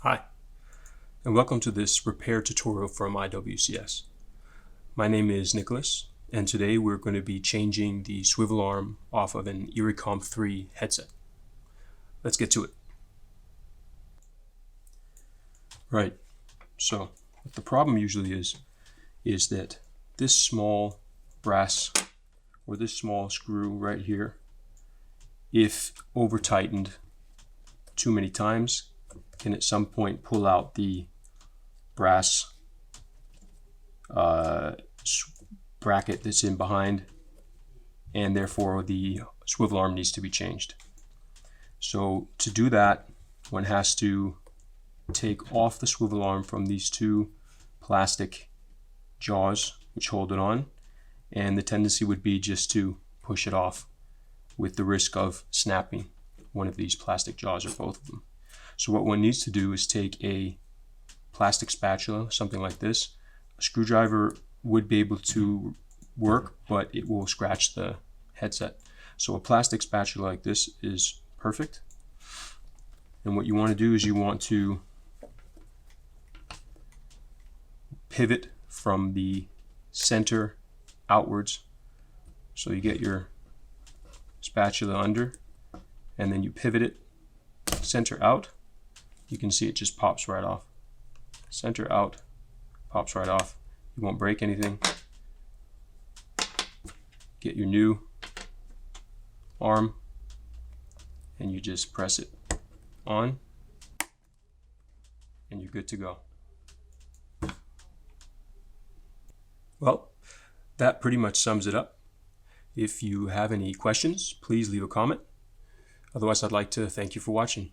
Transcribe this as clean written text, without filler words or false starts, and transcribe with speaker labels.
Speaker 1: Hi, and welcome to this repair tutorial from IWCS. My name is Nicholas, and today we're going to be changing the swivel arm off of an iriComm 3 headset. Let's get to it. Right, so what the problem usually is that this small brass or this small screw right here, if over tightened too many times, can at some point pull out the brass bracket that's in behind, and therefore the swivel arm needs to be changed. So to do that, one has to take off the swivel arm from these two plastic jaws which hold it on, and the tendency would be just to push it off with the risk of snapping one of these plastic jaws or both of them. So what one needs to do is take a plastic spatula, something like this. A screwdriver would be able to work, but it will scratch the headset. So a plastic spatula like this is perfect. And what you want to do is you want to pivot from the center outwards. So you get your spatula under, and then you pivot it center out. You can see it just pops right off. Center out, pops right off. You won't break anything. Get your new arm and you just press it on and you're good to go. Well, that pretty much sums it up. If you have any questions, please leave a comment. Otherwise, I'd like to thank you for watching.